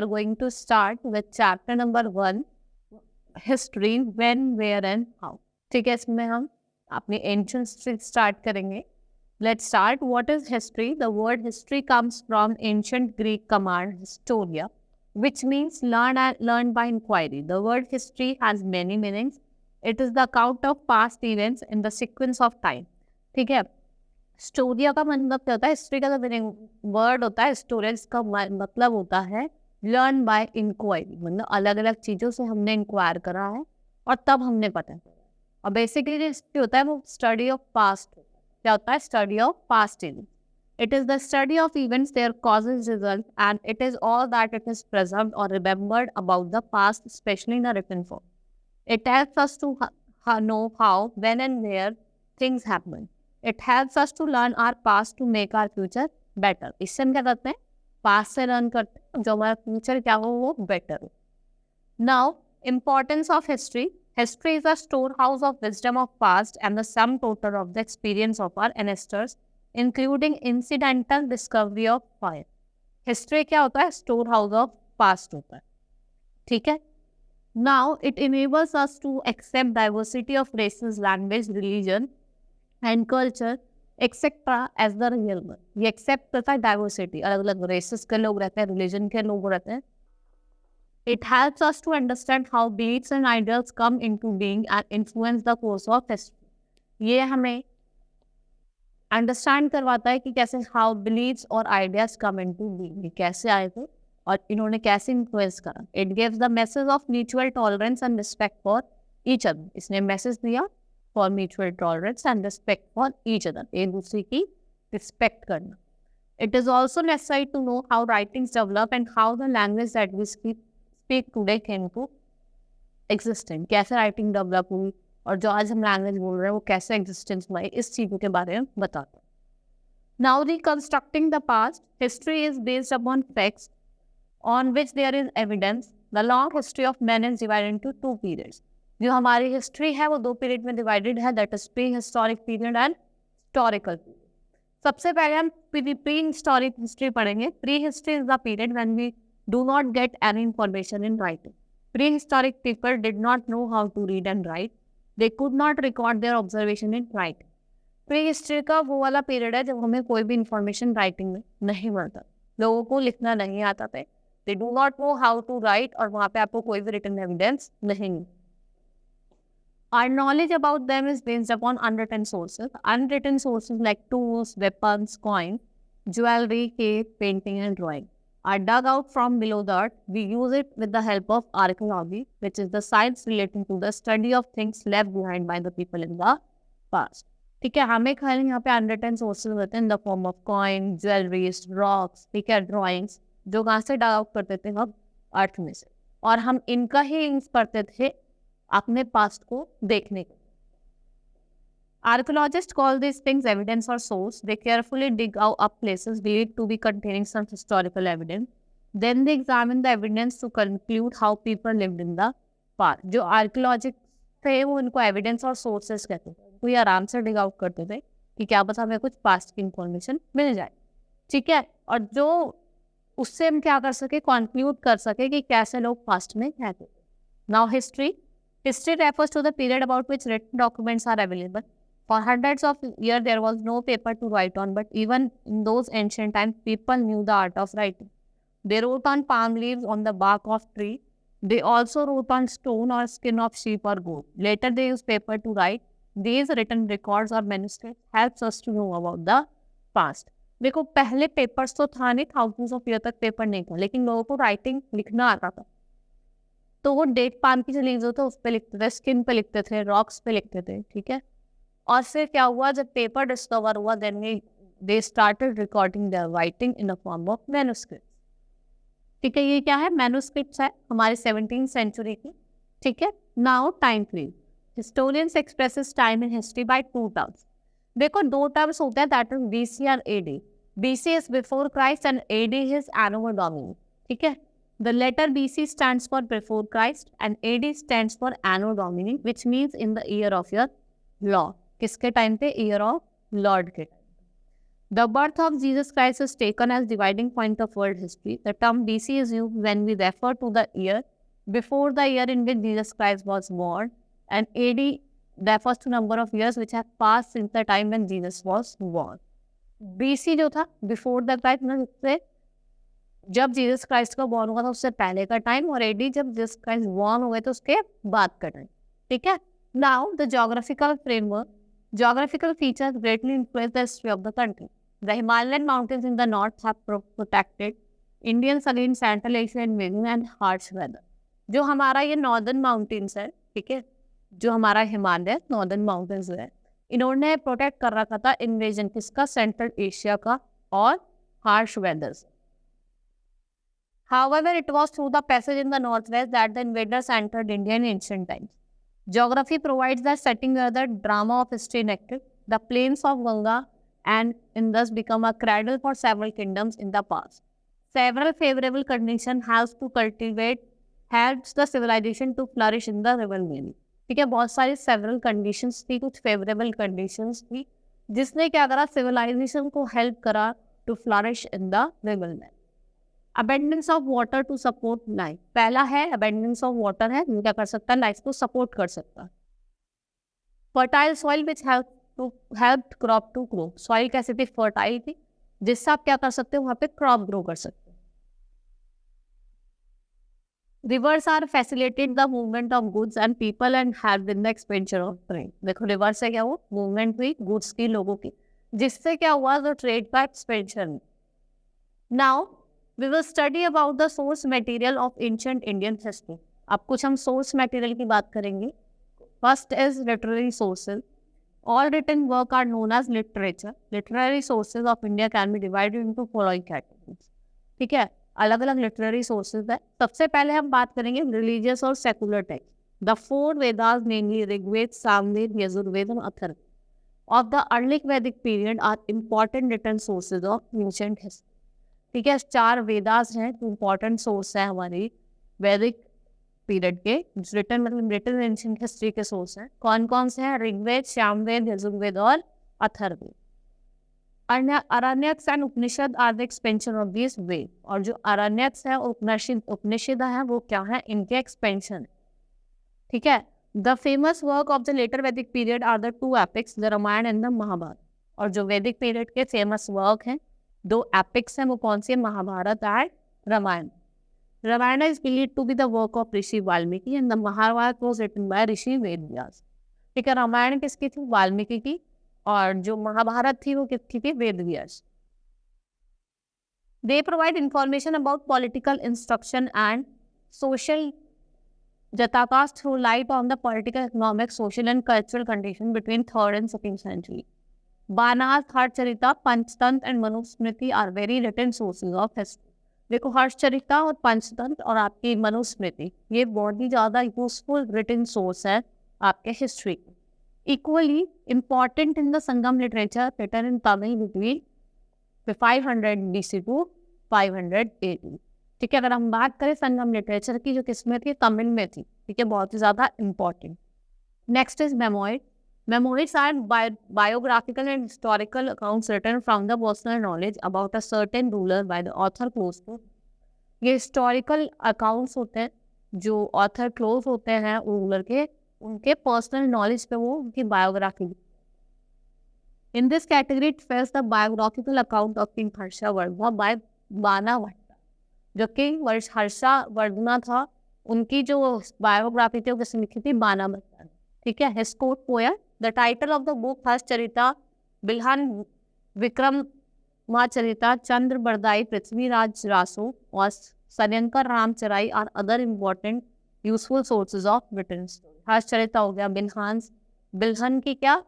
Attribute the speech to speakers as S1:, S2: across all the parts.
S1: are going to start with chapter number 1, history, when, where and how. ठीक है, इसमें हम अपनी ancient history start करेंगे. Let's start. What is history? The word history comes from ancient Greek command historia, which means learn by inquiry. The word history has many meanings. It is the account of past events in the sequence of time. ठीक है, स्टोरिया का मतलब क्या होता है? History का जो meaning word होता है स्टोरिया, इसका मतलब होता है लर्न बाय इंक्वायरी, मतलब अलग अलग चीज़ों से हमने इंक्वायर करा है और तब हमने पता करा. और बेसिकली जो हिस्ट्री होता है वो स्टडी ऑफ पास्ट होता है. क्या होता है? Study of past events. It is the study of events, their causes, result, and it is all that it is preserved और remembered about the past, specially in the written form. It helps us to know how, when and where things happen. It helps us to learn our past to make our future better. इससे हम क्या करते हैं? Past से learn करते हैं जो हमारा फ्यूचर क्या हो वो बेटर हो. Now, importance of history. History is a storehouse of wisdom of past and the sum total of the experience of our ancestors, including incidental discovery of fire. History क्या होता है? Storehouse of past होता है. ठीक है. Now, it enables us to accept diversity of races, language, religion, and culture, etc. as the real one. ये accept करता है diversity. अलग अलग races के लोग रहते हैं, religion के लोग रहते हैं. It helps us to understand how beliefs and ideals come into being and influence the course of history. ये हमें understand करवाता है कि कैसे how beliefs और ideas come into being. ये कैसे आए थे और इन्होंने कैसे इन्फ्लुएंस करा. It gives the message of mutual tolerance and respect for each other. इसने मैसेज दिया for mutual tolerance and respect for each other, एक दूसरे की रिस्पेक्ट करना. It is also necessary to know how writings develop and how the language that we speak today came to existence. कैसे writing develop हुई और जो आज हम लैंग्वेज बोल रहे हैं वो कैसे एग्जिस्टेंस में आई, इस चीज़ों के बारे में बताता है. Now reconstructing the past. History is based upon facts on which there is evidence. The long history of man is divided into two periods. जो हमारी हिस्ट्री है वो दो पीरियड में डिवाइडेड है, that is prehistoric period and historical period. सबसे पहले हम प्री हिस्टोरिक हिस्ट्री पढ़ेंगे. Prehistory is the period when we do not get any information in writing. Prehistoric people did not know how to read and write. They could not record their observation in writing. Prehistory का वो वाला period है जब हमें कोई भी information writing में नहीं मिलता, लोगों को लिखना नहीं आता था. They do not know how to write और वहाँ पे आपको कोई भी written evidence नहीं. Our knowledge about them is based upon unwritten sources. Unwritten sources like tools, weapons, coins, jewelry, cave, painting and drawing are dug out from below the earth. We use it with the help of archaeology, which is the science relating to the study of things left behind by the people in the past. ठीक है, हमें खाली यहाँ पे unwritten sources होते हैं in the form of coin, jewelries, rocks, ठीक है, drawings, जो कहाँ से डाग आउट करते थे हम अर्थ में से, और हम इनका ही यूज करते थे अपने पास्ट को देखने के. Archaeologists call these things evidence or source. They carefully dig up places believed to be containing some historical evidence. Then they examine the evidence to conclude how people lived in the past. जो archaeologists थे वो इनको evidence और sources कहते थे. वो आराम से dig out करते थे कि क्या पता हमें कुछ पास्ट की इंफॉर्मेशन मिल जाए. ठीक है, और जो उससे हम क्या कर सके, कंक्लूड कर सके कि कैसे लोग पास्ट में रहते थे. Now history. History refers to the period about which written documents are available. For hundreds of year there was no paper to write on, but even in those ancient times people knew the art of writing. They wrote on palm leaves on the bark of tree. They also wrote on stone or skin of sheep or goat. Later they used paper to write. These written records or manuscripts helps us to know about the past. देखो पहले papers तो था नहीं, thousands of year तक paper नहीं था, लेकिन लोगों को राइटिंग लिखना आता था. तो वो डेट पाम की जो लीव्स होते उस पे लिखते थे, स्किन पे लिखते थे, रॉक्स पे लिखते थे. ठीक है, और फिर क्या हुआ जब पेपर डिस्कवर हुआ, then they started recording their writing in the form of manuscripts. ठीक है, ये क्या है? मैन्युस्क्रिप्ट्स है हमारे 17th सेंचुरी की. ठीक है. Now time period. Historians expresses time in history by two terms. देखो दो टर्म्स होते हैं, दैट इज BC और AD. BC is before Christ and AD is Anno Domini. ठीक है, the letter BC stands for before Christ and AD stands for Anno Domini, which means in the year of your Lord. किसके time पे? Year of Lord के time. The birth of Jesus Christ is taken as dividing point of world history. The term BC is used when we refer to the year before the year in which Jesus Christ was born, and AD refers to number of years which have passed since the time when Jesus was born. BC जो था before the Christ, मतलब उससे जब Jesus Christ का born हुआ था उससे पहले का टाइम, और एडी जब जीसस क्राइस्ट बॉर्न हुए तो उसके बाद का टाइम। ठीक है। Now the geographical framework, geographical features greatly influence the history of the country. The Himalayan mountains in the north have protected Indians against Central Asian winds and harsh weather. जो हमारा ये नॉर्दर्न माउंटेन्स है, ठीक है, जो हमारा Himalaya northern mountains है, इन्होंने प्रोटेक्ट कर रखा था इन्वेजन किसका, सेंट्रल एशिया का और हार्श वेदर से। However, it was through the passage in the northwest that the invaders entered India in ancient times. Geography provides the setting where the drama of history enacted. The plains of Ganga and Indus become a cradle for several kingdoms in the past. Several favorable conditions helps the civilization to flourish in the river valley. ठीक है, बहुत सारी several conditions थी, कुछ favorable conditions थी, जिसने क्या करा, civilization को help करा to flourish in the river valley. Abundance of water to support life, पहला है अबेंडेंस ऑफ वाटर है, जो क्या कर सकता है, लाइफ को सपोर्ट कर सकता है। Fertile soil which help crop to grow, soil कैसी थी, फर्टाइल थी, जिससे आप क्या कर सकते हो, वहां पे क्रॉप ग्रो कर सकते हो। Rivers are facilitate the movement of goods and people and help in the expansion of trade. देखो रिवर्स से क्या हुआ, मूवमेंट हुई गुड्स की, लोगों की, जिससे क्या हुआ, जो ट्रेड का expansion. Now we will study about the source material of ancient Indian history. अब कुछ हम source material की बात करेंगे। First is literary sources. All written work are known as literature. Literary sources of India can be divided into following categories. ठीक है, अलग अलग literary sources है। सबसे पहले हम बात करेंगे religious और secular text. The four Vedas, namely Rigved, Samved, Yajurved and Atharved, of the early Vedic period are important written sources of ancient history. ठीक है, चार वेदास हैं, इंपॉर्टेंट सोर्स है हमारी वैदिक पीरियड के, रिटन मतलब रिटन एंशिएंट हिस्ट्री के सोर्स हैं। कौन कौन से हैं, ऋग्वेद, सामवेद, यजुर्वेद और Atharvaveda. Aranyaka and Upanishad are the expansion of this Veda, और जो अरण्यक है और उपनिषद है वो क्या है, इनके एक्सपेंशन। ठीक है, the famous work of the later Vedic period are the two epics, the Ramayana and the Mahabharata. और जो वैदिक पीरियड के फेमस वर्क हैं, दो एपिक्स हैं, वो कौन सी है, Mahabharata and Ramayana. Ramayana is believed to be the work of Rishi Valmiki and the Mahabharata was written by Rishi Vedavyas. ठीक है, रामायण किसकी थी, वाल्मीकि की, और जो महाभारत थी वो किसकी थी, Vedavyas. They provide information about political instruction and social Jatakas through light on the political, economic, social and cultural condition between 3rd and 2nd century. Banas, Harshacharita, Panchatantra and Manusmriti are very written sources of history. देखो हर्षचरिता और पंचतंत्र और आपकी मनुस्मृति, ये बहुत ही ज़्यादा यूजफुल रिटन सोर्स है आपके हिस्ट्री की। Equally important in the Sangam literature written in Tamil between 500 BC to 500 AD। ठीक है, अगर हम बात करें संगम लिटरेचर की, जो किसमें थी, तमिल में थी। ठीक है, बहुत ही ज़्यादा इम्पॉर्टेंट। नेक्स्ट इज मेमोइड। Memoirs are biographical and historical accounts written from the personal knowledge about a certain ruler by the author close to। ये historical accounts होते हैं जो author close होते हैं ruler के, उनके personal knowledge पे वो उनकी biography। In this category it falls the biographical account of King Harshavardhana by बाणावट्टा। जो King हर्षवर्धन था, उनकी जो biography थी वो किसने लिखी थी, बाणावट्टा। ठीक है, his court poem। The title of the book हर्षचरिता, बिल्हन विक्रमाचरिता, चंद्र बरदाई, पृथ्वीराज रासो और सन्यंकर रामचराई are other important useful sources of written story. Harshacharita हो गया, बिल्हन की क्या,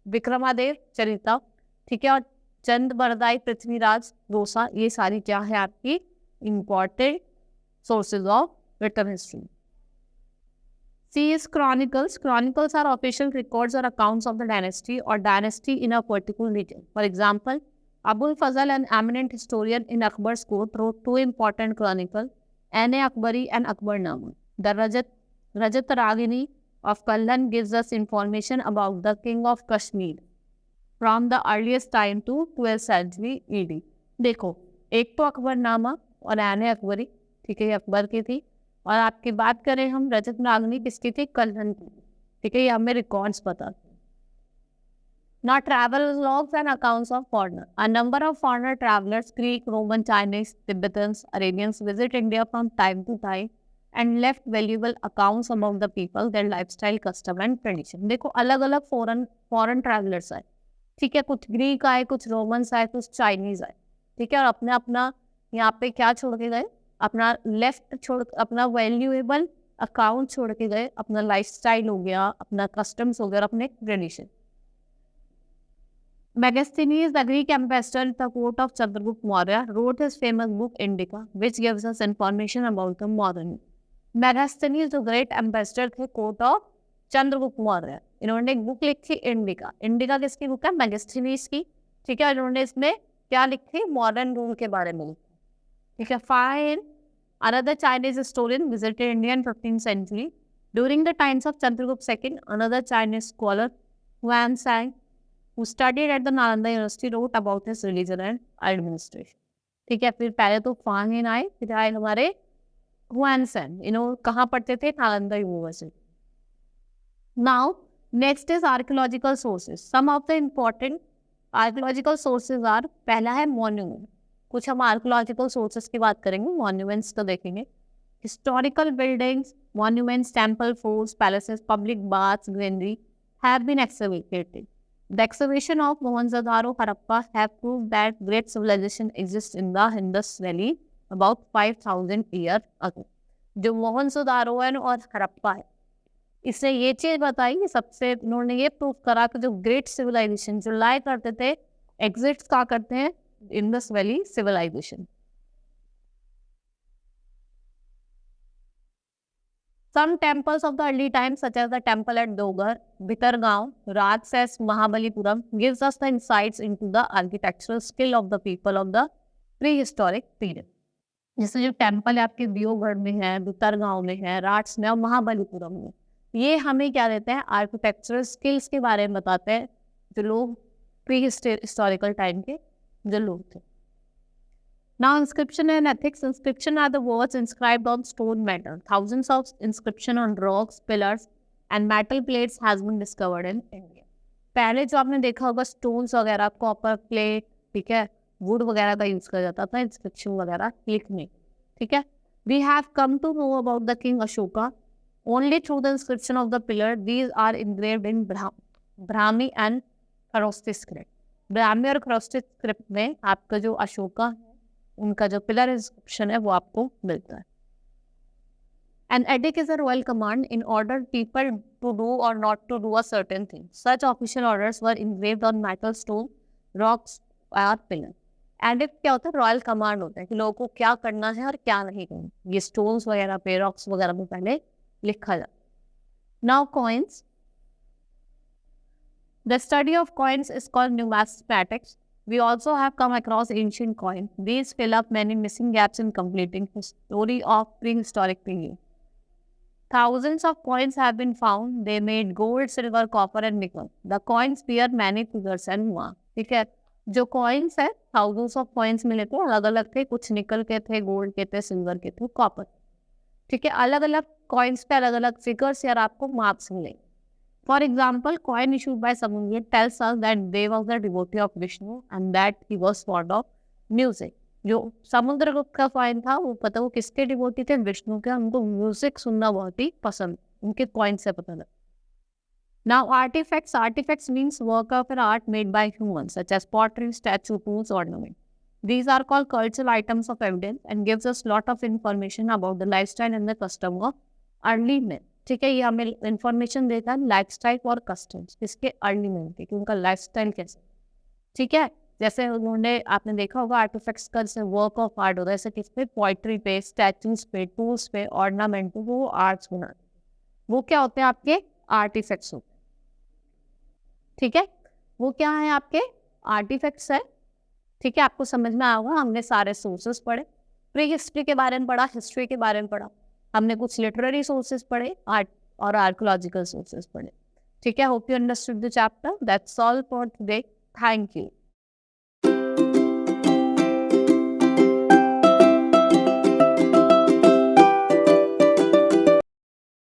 S1: विक्रमादेव चरिता। ठीक है, और चंद्र बरदाई, पृथ्वीराज रोसा, ये सारी क्या है आपकी important sources of written history. C is chronicles. Chronicles are official records or accounts of the dynasty in a particular region. For example, Abul Fazl, an eminent historian in Akbar's court, wrote two important chronicles, Ain Akbari and Akbarnama. The Rajat Ragini of Kallan gives us information about the king of Kashmir. From the earliest time to 12th century ED। देखो, एक तो अकबरनामा और ऐन अकबरी, ठीक है, ये अकबर की थी। और आपकी बात करें हम रजत नागनी, किसकी थी? कल्हण की, ठीक है, ये हमें रिकॉर्ड्स बताते हैं। Now travel logs and accounts of foreigner. A number of foreigner travelers, Greek, Roman, Chinese, Tibetans, Arabians, visit India from time to time and left valuable accounts about the people, their lifestyle, custom and tradition. देखो, अलग अलग foreign travellers आए, ठीक है, कुछ Greek आए, कुछ Romans आए, कुछ चाइनीज आए, ठीक है, और अपने अपना यहाँ पे क्या छोड़ के गए? अपना अपना वैल्यूएबल अकाउंट छोड़ के गए, अपना लाइफस्टाइल हो गया, अपना कस्टम्स हो गया और अपने tradition. Megasthenes, the Greek ambassador at the court of Chandragupta Maurya, wrote his famous book Indica, which gives us information about the modern. Megasthenes जो ग्रेट एम्बेसडर थे कोर्ट ऑफ चंद्रगुप्त मौर्य, इन्होंने एक बुक लिखी इंडिका। इंडिका किसकी book है? मेगास्थनीज की, ठीक है। इन्होंने इसमें क्या लिखी? मॉडर्न रूल के बारे में लिखा, ठीक है। Fine, another Chinese historian visited India in 15th century. During the times of Chandragupta II, another Chinese scholar, Huan Sang, who studied at the Nalanda University, wrote about his religion and administration, ठीक है। फिर पहले तो फांग आए, फिर आए हमारे Hwan San, इन्होंने कहाँ पढ़ते थे? Nalanda university. Now next is archaeological sources. Some of the important archaeological sources are, पहला है मॉन्यूमेंट। कुछ हम आर्कियोलॉजिकल सोर्सेज की बात करेंगे, मॉन्यूमेंट्स तो देखेंगे। Historical buildings, monuments, temple, forts, palaces, public baths, granary have been excavated. The excavation of Mohenjo-daro, Harappa have proved that great civilization exists in the Indus Valley about 5,000 years ago. जो मोहनजोदारो है और हड़प्पा है, इसने ये चीज बताई कि सबसे उन्होंने ये प्रूव करा कि जो ग्रेट सिविलाइजेशन जो लाया करते थे, एग्जिस्ट क्या करते हैं? Indus valley civilisation. Some temples of the early times, such as the temple at Dogar, Bhitargaon, Rajsas, Mahabalipuram, gives us the insights into the architectural skill of the people of the prehistoric period. जैसे जो temple आपके दियोगढ़ में है, भितरगांव में है, राट्स में और महाबलीपुरम में, ये हमें क्या देते हैं? आर्किटेक्चरल स्किल्स के बारे में बताते हैं, जो लोग प्री हिस्टोरिकल टाइम के जो लोग थे। Now inscription and ethics. Inscription are the words inscribed on stone metal. Thousands of inscription on rocks, pillars and metal plates has been discovered in India. पहले जो आपने देखा होगा स्टोन्स वगैरह, कॉपर प्लेट, ठीक है, वुड वगैरह का यूज किया जाता था इंस्क्रिप्शन वगैरह लिखने, ठीक है। We have come to know about the king Ashoka only through the inscription of the pillar. These are engraved in Brahmi and Kharosthi script. Brahmi और खरोस्ती स्क्रिप्ट में आपका जो अशोका है, उनका जो पिलर इंस्क्रिप्शन है वो आपको मिलता है। An edict is a royal command in order people to do or not to do a certain thing. Such official orders were engraved on metal, stone, rocks or pillar. Addict क्या होता है? Royal command होता है कि लोगों को क्या करना है और क्या नहीं करना। ये स्टोन्स वगैरह पे, रॉक्स वगैरह में पहले लिखा जाता है। Now coins. The study of coins is called numismatics. We also have come across ancient coins. These fill up many missing gaps in completing the story of prehistoric period. Thousands of coins have been found. They made gold, silver, copper and nickel. The coins bear many figures and marks. ठीक है, जो coins है, thousands of coins मिले थे, अलग अलग थे, कुछ निकल के थे, गोल्ड के थे, सिल्वर के थे, कॉपर, ठीक है। अलग अलग coins पे अलग अलग फिगर्स या आपको मार्क्स मिलेंगे। For example, coin issued by Samungit tells us that they was the devotee of Vishnu and that he was fond of music. जो समुद्रगुप्त का कॉइन था वो पता वो किसके डिवोटी थे? विष्णु के। उनको म्यूजिक सुनना बहुत ही पसंद, उनके कॉइन से पता लगा। Now artifacts. Artifacts means work of an art made by humans, such as pottery, statue, tools, ornament. These are called cultural items of evidence and gives us lot of information about the lifestyle and the custom of early men. ठीक है, ये हमें information देता है lifestyle और customs इसके early man के, कि उनका लाइफस्टाइल कैसे, ठीक है। जैसे उन्होंने, आपने देखा होगा आर्टिफैक्ट्स का जैसे वर्क ऑफ आर्ट होता है, जैसे किस पे? पोइट्री पे, स्टैचूज पे, टूल्स पे, ऑर्नामेंट पे, वो आर्ट्स बनाते हैं, वो क्या होते हैं? आपके आर्टिफैक्ट्स होते हैं, ठीक है। वो क्या है? आपके आर्टिफैक्ट्स है, ठीक है। आपको समझ में आएगा, हमने सारे सोर्सेस पढ़े, प्री हिस्ट्री के बारे में पढ़ा, हिस्ट्री के बारे में पढ़ा, हमने कुछ लिटरेरी सोर्सेज पढ़े, आर्ट और आर्कियोलॉजिकल सोर्सेज पढ़े, ठीक है। Hope you understood the chapter. That's all for today. Thank you.